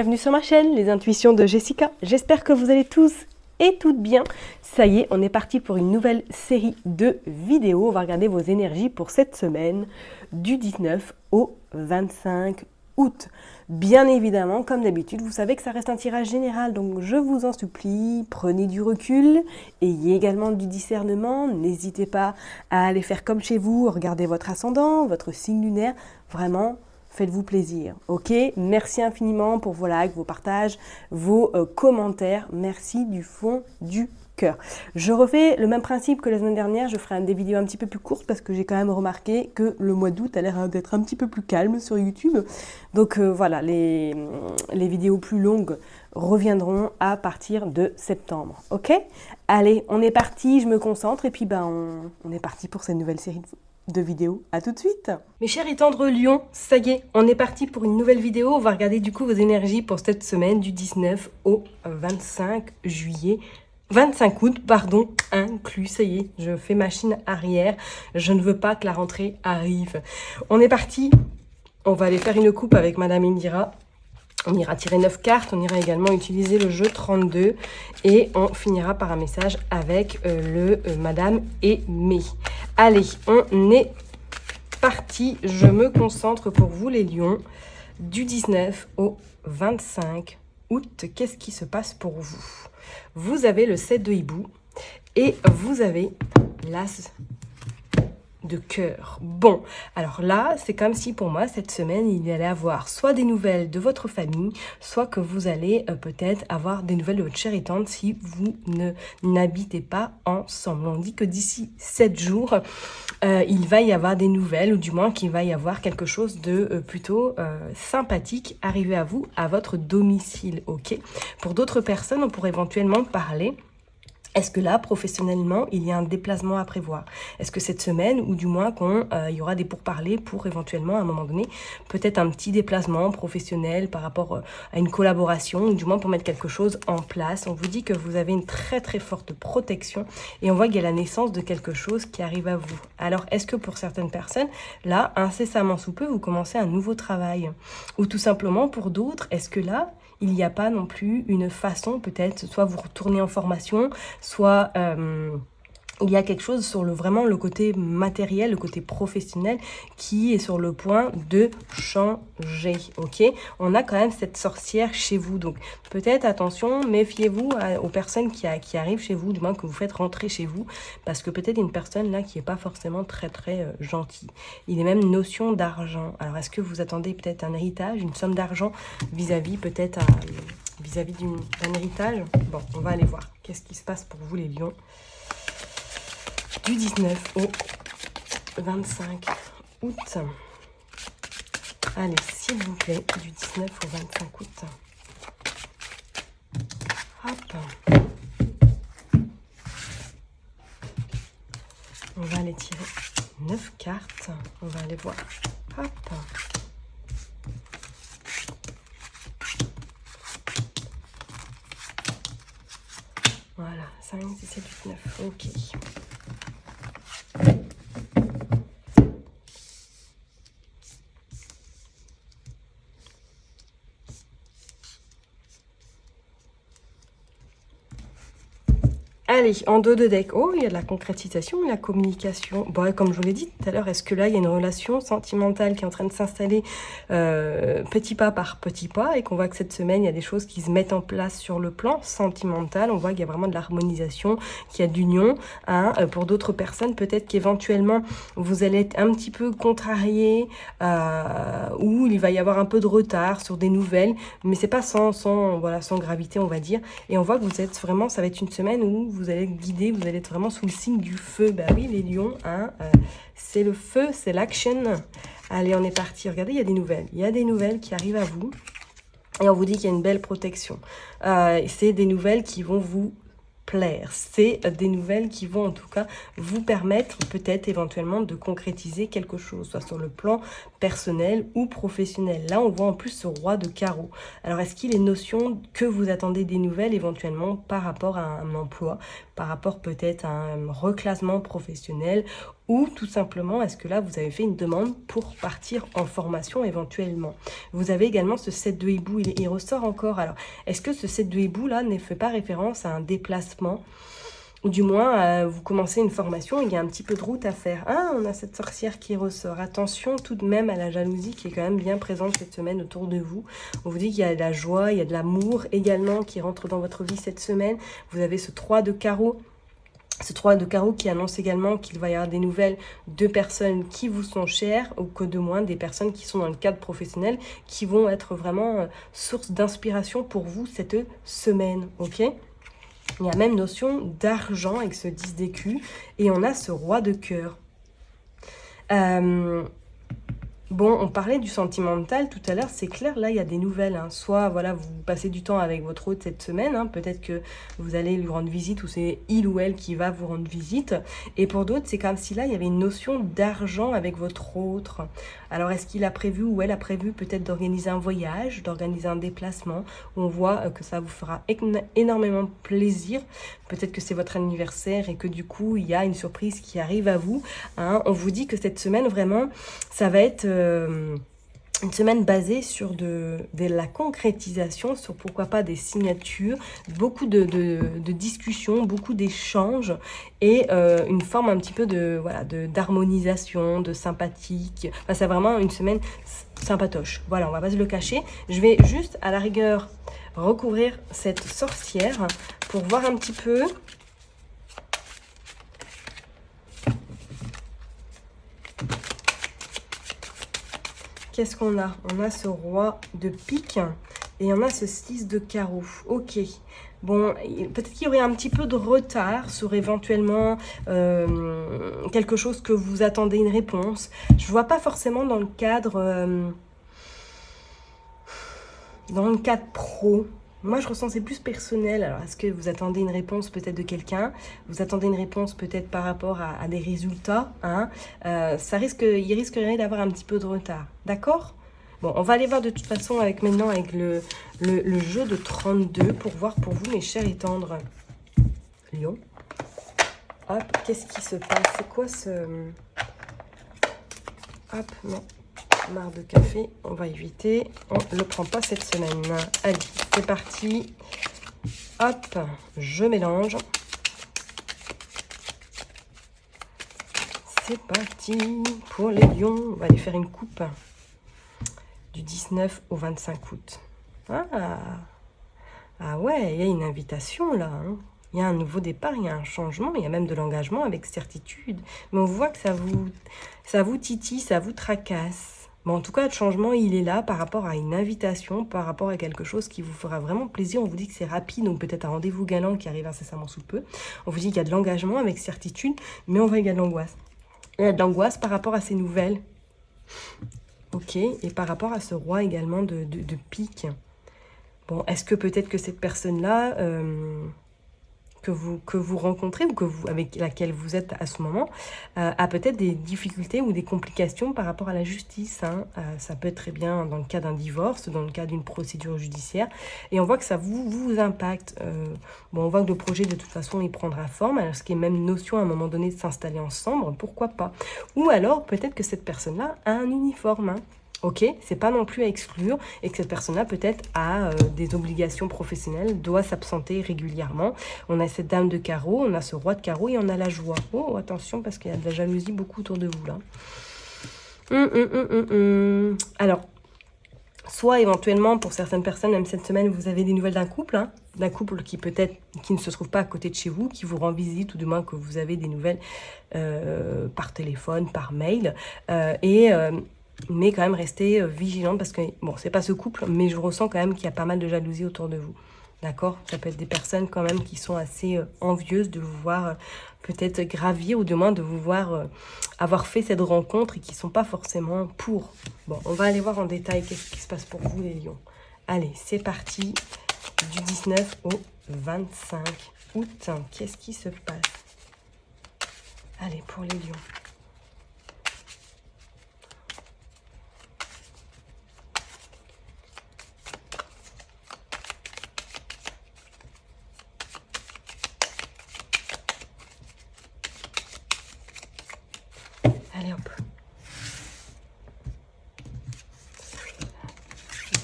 bienvenue sur ma chaîne, les intuitions de Jessica. J'espère que vous allez tous et toutes bien. Ça y est, on est parti pour une nouvelle série de vidéos. On va regarder vos énergies pour cette semaine du 19 au 25 août. Bien évidemment, comme d'habitude, vous savez que ça reste un tirage général, donc je vous en supplie, prenez du recul, ayez également du discernement, n'hésitez pas à aller faire comme chez vous, regardez votre ascendant, votre signe lunaire, vraiment. Faites-vous plaisir, ok? Merci infiniment pour vos likes, vos partages, vos commentaires. Merci du fond du cœur. Je refais le même principe que la semaine dernière. Je ferai des vidéos un petit peu plus courtes parce que j'ai quand même remarqué que le mois d'août a l'air d'être un petit peu plus calme sur YouTube. Donc voilà, les vidéos plus longues reviendront à partir de septembre, ok? Allez, on est parti, je me concentre et puis on est parti pour cette nouvelle série de vidéos. À tout de suite. Mes chers et tendres lions, ça y est, on est parti pour une nouvelle vidéo. On va regarder du coup vos énergies pour cette semaine du 19 au 25 juillet. 25 août, pardon, inclus, ça y est, je fais machine arrière. Je ne veux pas que la rentrée arrive. On est parti. On va aller faire une coupe avec Madame Indira. On ira tirer 9 cartes, on ira également utiliser le jeu 32 et on finira par un message avec Madame Aimée. Allez, on est parti. Je me concentre pour vous les lions du 19 au 25 août. Qu'est-ce qui se passe pour vous? Vous avez le 7 de hibou et vous avez l'as de cœur. Bon, alors là, c'est comme si pour moi, cette semaine, il y allait avoir soit des nouvelles de votre famille, soit que vous allez peut-être avoir des nouvelles de votre chère et tante si vous n'habitez pas ensemble. On dit que d'ici 7 jours, il va y avoir des nouvelles, ou du moins qu'il va y avoir quelque chose de plutôt sympathique arriver à vous, à votre domicile, ok? Pour d'autres personnes, on pourrait éventuellement parler. Est-ce que là, professionnellement, il y a un déplacement à prévoir? Est-ce que cette semaine, ou du moins il y aura des pourparlers pour éventuellement, à un moment donné, peut-être un petit déplacement professionnel par rapport à une collaboration, ou du moins pour mettre quelque chose en place? On vous dit que vous avez une très très forte protection et on voit qu'il y a la naissance de quelque chose qui arrive à vous. Alors, est-ce que pour certaines personnes, là, incessamment sous peu, vous commencez un nouveau travail? Ou tout simplement pour d'autres, est-ce que là, il n'y a pas non plus une façon, peut-être, soit vous retournez en formation, soit il y a quelque chose sur vraiment le côté matériel, le côté professionnel qui est sur le point de changer, ok? On a quand même cette sorcière chez vous, donc peut-être attention, méfiez-vous aux personnes qui arrivent chez vous, du moins que vous faites rentrer chez vous, parce que peut-être une personne là qui n'est pas forcément très très gentille. Il y a même une notion d'argent. Alors est-ce que vous attendez peut-être un héritage, une somme d'argent vis-à-vis peut-être vis-à-vis d'un héritage? Bon, on va aller voir. Qu'est-ce qui se passe pour vous les lions du 19 au 25 août. Allez, s'il vous plaît, du 19 au 25 août. Hop. On va aller tirer 9 cartes. On va aller voir. Hop. Voilà, 5, 6, 7, 8, 9. Ok. Allez, en dos de deck, oh, il y a de la concrétisation, la communication. Bon, comme je vous l'ai dit tout à l'heure, est-ce que là, il y a une relation sentimentale qui est en train de s'installer petit pas par petit pas et qu'on voit que cette semaine, il y a des choses qui se mettent en place sur le plan sentimental. On voit qu'il y a vraiment de l'harmonisation, qu'il y a d'union. Hein. Pour d'autres personnes, peut-être qu'éventuellement, vous allez être un petit peu contrarié ou il va y avoir un peu de retard sur des nouvelles, mais c'est pas sans gravité, on va dire. Et on voit que vous êtes vraiment, ça va être une semaine où vous allez être guidé, vous allez être vraiment sous le signe du feu. Ben oui, les lions, hein, c'est le feu, c'est l'action. Allez, on est parti. Regardez, il y a des nouvelles. Il y a des nouvelles qui arrivent à vous. Et on vous dit qu'il y a une belle protection. C'est des nouvelles qui vont vous plaire. C'est des nouvelles qui vont en tout cas vous permettre peut-être éventuellement de concrétiser quelque chose, soit sur le plan personnel ou professionnel. Là, on voit en plus ce roi de carreau. Alors, est-ce qu'il est notion que vous attendez des nouvelles éventuellement par rapport à un emploi, par rapport peut-être à un reclassement professionnel ou tout simplement, est-ce que là, vous avez fait une demande pour partir en formation éventuellement? Vous avez également ce 7 de hibou, il ressort encore. Alors, est-ce que ce 7 de hibou, là, ne fait pas référence à un déplacement? Ou du moins, vous commencez une formation, il y a un petit peu de route à faire. Ah, on a cette sorcière qui ressort. Attention tout de même à la jalousie qui est quand même bien présente cette semaine autour de vous. On vous dit qu'il y a de la joie, il y a de l'amour également qui rentre dans votre vie cette semaine. Vous avez ce 3 de carreau. Ce 3 de carreau qui annonce également qu'il va y avoir des nouvelles de personnes qui vous sont chères, ou que de moins des personnes qui sont dans le cadre professionnel, qui vont être vraiment source d'inspiration pour vous cette semaine, ok ? Il y a même notion d'argent avec ce 10 d'écus, et on a ce roi de cœur. Bon, on parlait du sentimental tout à l'heure, c'est clair, là il y a des nouvelles. Hein. Soit voilà, vous passez du temps avec votre hôte cette semaine, hein, peut-être que vous allez lui rendre visite ou c'est il ou elle qui va vous rendre visite. Et pour d'autres, c'est comme si là il y avait une notion d'argent avec votre autre. Alors est-ce qu'il a prévu ou elle a prévu peut-être d'organiser un voyage, d'organiser un déplacement, où on voit que ça vous fera énormément plaisir. Peut-être que c'est votre anniversaire et que du coup il y a une surprise qui arrive à vous. Hein. On vous dit que cette semaine vraiment, ça va être une semaine basée sur de la concrétisation, sur pourquoi pas des signatures, beaucoup de discussions, beaucoup d'échanges et une forme un petit peu d'harmonisation, de sympathique. Enfin, c'est vraiment une semaine sympatoche. Voilà, on va pas se le cacher. Je vais juste à la rigueur recouvrir cette sorcière pour voir un petit peu. Qu'est-ce qu'on a? On a ce roi de pique et on a ce 6 de carreau. Ok. Bon, peut-être qu'il y aurait un petit peu de retard sur éventuellement quelque chose que vous attendez une réponse. Je ne vois pas forcément dans le cadre pro. Moi, je ressens c'est plus personnel. Alors, est-ce que vous attendez une réponse peut-être de quelqu'un? Vous attendez une réponse peut-être par rapport à des résultats, hein? Il risquerait d'avoir un petit peu de retard. D'accord? Bon, on va aller voir de toute façon avec le jeu de 32 pour voir pour vous, mes chers et tendres lions. Hop, qu'est-ce qui se passe? C'est quoi ce... Hop, non. Marre de café, on va éviter, on ne le prend pas cette semaine. Allez, c'est parti. Hop, je mélange. C'est parti pour les lions. On va aller faire une coupe du 19 au 25 août. Ah ouais, il y a une invitation là. Hein. Il y a un nouveau départ, il y a un changement, il y a même de l'engagement avec certitude. Mais on voit que ça vous titille, ça vous tracasse. Bon, en tout cas, le changement, il est là par rapport à une invitation, par rapport à quelque chose qui vous fera vraiment plaisir. On vous dit que c'est rapide, donc peut-être un rendez-vous galant qui arrive incessamment sous peu. On vous dit qu'il y a de l'engagement avec certitude, mais on voit qu'il y a de l'angoisse. Il y a de l'angoisse par rapport à ces nouvelles. Ok, et par rapport à ce roi également de pique. Bon, est-ce que peut-être que cette personne-là... que vous rencontrez ou avec laquelle vous êtes à ce moment, a peut-être des difficultés ou des complications par rapport à la justice. Hein. Ça peut être très bien dans le cas d'un divorce, dans le cas d'une procédure judiciaire. Et on voit que ça vous impacte. Bon, on voit que le projet, de toute façon, il prendra forme. Alors, ce qui est même notion à un moment donné de s'installer ensemble, pourquoi pas. Ou alors, peut-être que cette personne-là a un uniforme. Hein. Ok, c'est pas non plus à exclure et que cette personne-là peut-être a des obligations professionnelles, doit s'absenter régulièrement. On a cette dame de carreau, on a ce roi de carreau et on a la joie. Oh, attention parce qu'il y a de la jalousie beaucoup autour de vous là. Alors, soit éventuellement pour certaines personnes, même cette semaine, vous avez des nouvelles d'un couple, hein, qui peut-être qui ne se trouve pas à côté de chez vous, qui vous rend visite ou du moins que vous avez des nouvelles par téléphone, par mail mais quand même restez vigilante parce que, bon, c'est pas ce couple, mais je ressens quand même qu'il y a pas mal de jalousie autour de vous. D'accord? Ça peut être des personnes quand même qui sont assez envieuses de vous voir peut-être gravir ou du moins de vous voir avoir fait cette rencontre et qui sont pas forcément pour. Bon, on va aller voir en détail qu'est-ce qui se passe pour vous les lions. Allez, c'est parti du 19 au 25 août. Qu'est-ce qui se passe? Allez, pour les lions.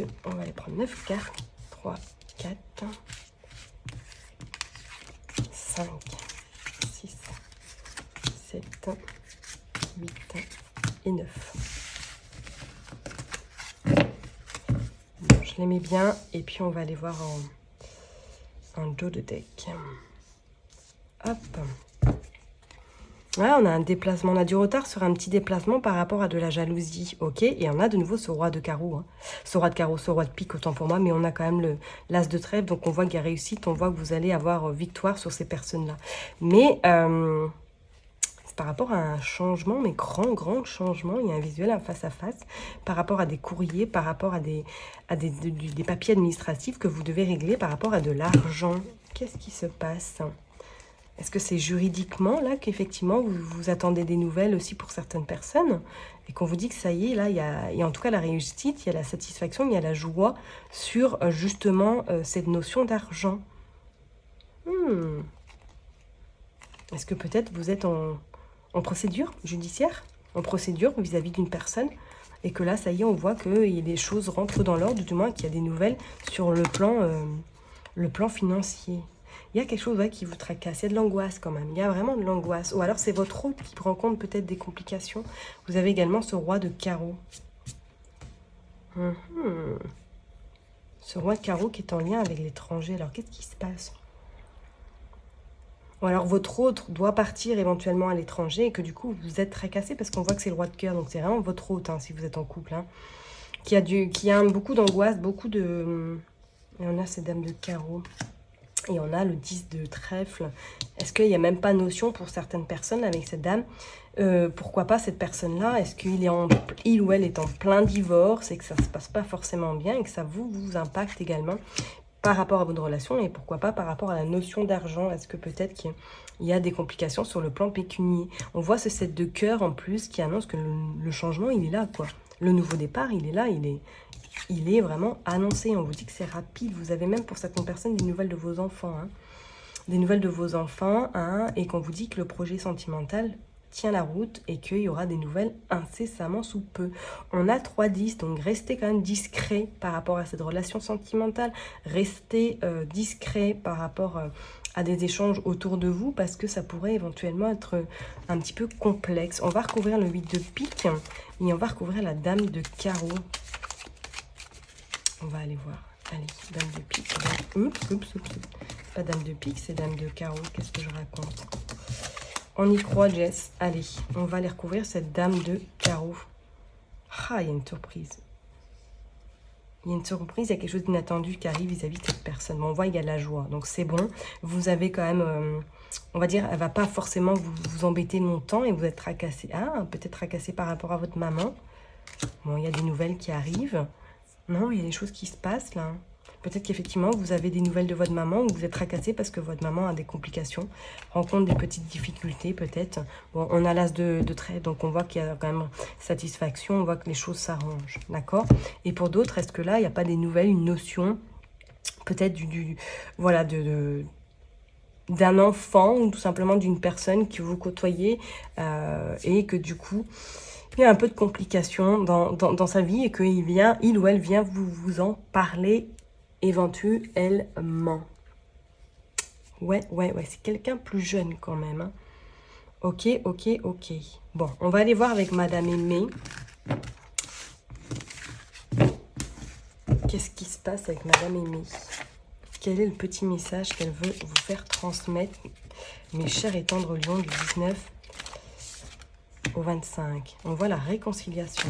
2, on va aller prendre 9 cartes. 3, 4, 5, 6, 7, 8 et 9. Bon, je les mets bien et puis on va aller voir en dos de deck. Hop. Ouais, on a un déplacement, on a du retard sur un petit déplacement par rapport à de la jalousie, ok. Et on a de nouveau ce roi de carreau, hein. Ce roi de carreau, ce roi de pique, autant pour moi, mais on a quand même l'as de trèfle, donc on voit qu'il y a réussite, on voit que vous allez avoir victoire sur ces personnes-là. Mais c'est par rapport à un changement, mais grand changement, il y a un visuel, un face-à-face, par rapport à des courriers, par rapport à des papiers administratifs que vous devez régler, par rapport à de l'argent. Qu'est-ce qui se passe ? Est-ce que c'est juridiquement, là, qu'effectivement, vous attendez des nouvelles aussi pour certaines personnes et qu'on vous dit que ça y est, là, il y a en tout cas la réussite, il y a la satisfaction, il y a la joie sur, justement, cette notion d'argent. Est-ce que peut-être vous êtes en procédure judiciaire, en procédure vis-à-vis d'une personne et que là, ça y est, on voit que les choses rentrent dans l'ordre, du moins qu'il y a des nouvelles sur le plan financier. Il y a quelque chose qui vous tracasse, il y a de l'angoisse quand même, il y a vraiment de l'angoisse. Ou alors c'est votre hôte qui rencontre peut-être des complications. Vous avez également ce roi de carreau. Ce roi de carreau qui est en lien avec l'étranger. Alors qu'est-ce qui se passe? Ou alors votre hôte doit partir éventuellement à l'étranger et que du coup vous êtes tracassé parce qu'on voit que c'est le roi de cœur. Donc c'est vraiment votre hôte, hein, si vous êtes en couple. Hein, qui a beaucoup d'angoisse, beaucoup de... Et on a ces dames de carreau. Et on a le 10 de trèfle. Est-ce qu'il n'y a même pas notion pour certaines personnes avec cette dame? Pourquoi pas cette personne-là? Est-ce qu'il ou elle est en plein divorce et que ça ne se passe pas forcément bien et que ça vous impacte également par rapport à votre relation et pourquoi pas par rapport à la notion d'argent? Est-ce que peut-être qu'il y a des complications sur le plan pécunier? On voit ce 7 de cœur en plus qui annonce que le changement, il est là, quoi. Le nouveau départ, il est là, il est vraiment annoncé. On vous dit que c'est rapide. Vous avez même pour certaines personnes des nouvelles de vos enfants. Hein. Des nouvelles de vos enfants. Hein, et qu'on vous dit que le projet sentimental tient la route et qu'il y aura des nouvelles incessamment sous peu. On a 3-10, donc restez quand même discret par rapport à cette relation sentimentale. Restez discret par rapport à des échanges autour de vous parce que ça pourrait éventuellement être un petit peu complexe. On va recouvrir le 8 de pique et on va recouvrir la dame de carreau. On va aller voir. Allez, dame de pique. Oups. Pas dame de pique, c'est dame de carreau. Qu'est-ce que je raconte? On y croit, Jess. Allez, on va aller recouvrir cette dame de carreau. Ah, il y a une surprise. Il y a une surprise, il y a quelque chose d'inattendu qui arrive vis-à-vis de cette personne. Bon, on voit, il y a de la joie. Donc, c'est bon. Vous avez quand même... on va dire, elle ne va pas forcément vous embêter longtemps et vous êtes tracassé. Ah, peut-être tracassé par rapport à votre maman. Bon, il y a des nouvelles qui arrivent. Non, il y a des choses qui se passent là. Peut-être qu'effectivement, vous avez des nouvelles de votre maman ou vous êtes tracassé parce que votre maman a des complications, rencontre des petites difficultés peut-être. Bon, on a l'as de trait, donc on voit qu'il y a quand même satisfaction, on voit que les choses s'arrangent, d'accord? Et pour d'autres, est-ce que là, il n'y a pas des nouvelles, une notion, peut-être voilà, d'un enfant ou tout simplement d'une personne que vous côtoyez et que du coup... il y a un peu de complications dans sa vie et qu'il ou elle vient vous en parler éventuellement. Ouais, c'est quelqu'un plus jeune quand même. Hein. Ok. Bon, on va aller voir avec Madame Aimée. Qu'est-ce qui se passe avec Madame Aimée? Quel est le petit message qu'elle veut vous faire transmettre, mes chers et tendres lions, du 19 au 25. On voit la réconciliation.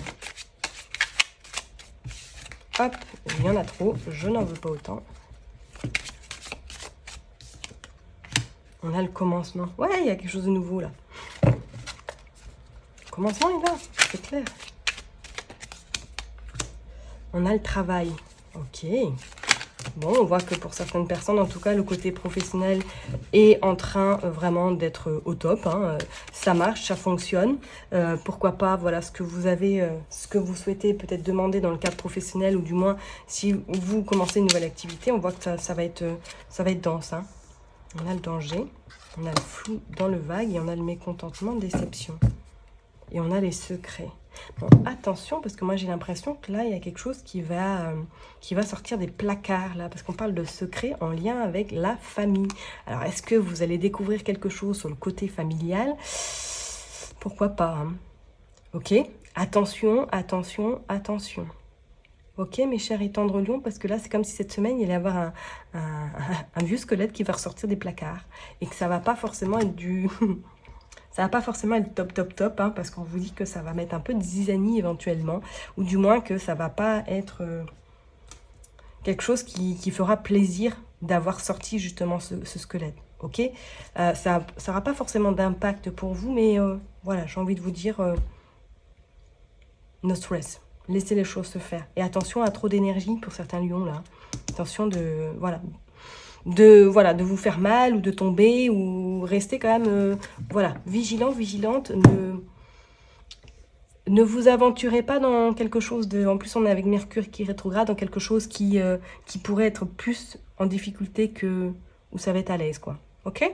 Hop, il y en a trop, je n'en veux pas autant. On a le commencement. Ouais, il y a quelque chose de nouveau là. Le commencement est là, c'est clair. On a le travail. Ok. Bon, on voit que pour certaines personnes, en tout cas, le côté professionnel est en train vraiment d'être au top. Hein. Ça marche, ça fonctionne. Pourquoi pas, voilà, ce que vous avez, ce que vous souhaitez peut-être demander dans le cadre professionnel, ou du moins, si vous commencez une nouvelle activité, on voit que ça va être dense. Hein. On a le danger, on a le flou dans le vague et on a le mécontentement, déception. Et on a les secrets. Bon, attention, parce que moi j'ai l'impression que là, il y a quelque chose qui va sortir des placards, là, parce qu'on parle de secret en lien avec la famille. Alors, est-ce que vous allez découvrir quelque chose sur le côté familial? Pourquoi pas, hein? Ok, attention, attention, attention. Ok, mes chers et tendres lions, parce que là, c'est comme si cette semaine, il allait y avoir un vieux squelette qui va ressortir des placards. Et que ça va pas forcément être du... ça va pas forcément être top, top, top, hein, parce qu'on vous dit que ça va mettre un peu de zizanie éventuellement. Ou du moins que ça va pas être quelque chose qui fera plaisir d'avoir sorti justement ce squelette. Ok, ça n'aura pas forcément d'impact pour vous, mais voilà, j'ai envie de vous dire, no stress. Laissez les choses se faire. Et attention à trop d'énergie pour certains lions, là. Attention de de vous faire mal ou de tomber ou rester quand même, vigilant, vigilante. Ne vous aventurez pas dans quelque chose de... En plus, on est avec Mercure qui rétrograde, dans quelque chose qui pourrait être plus en difficulté que où ça va être à l'aise, quoi. Ok ?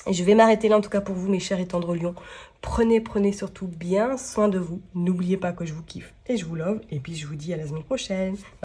Et je vais m'arrêter là, en tout cas pour vous, mes chers et tendres lions. Prenez surtout bien soin de vous. N'oubliez pas que je vous kiffe et je vous love. Et puis, je vous dis à la semaine prochaine.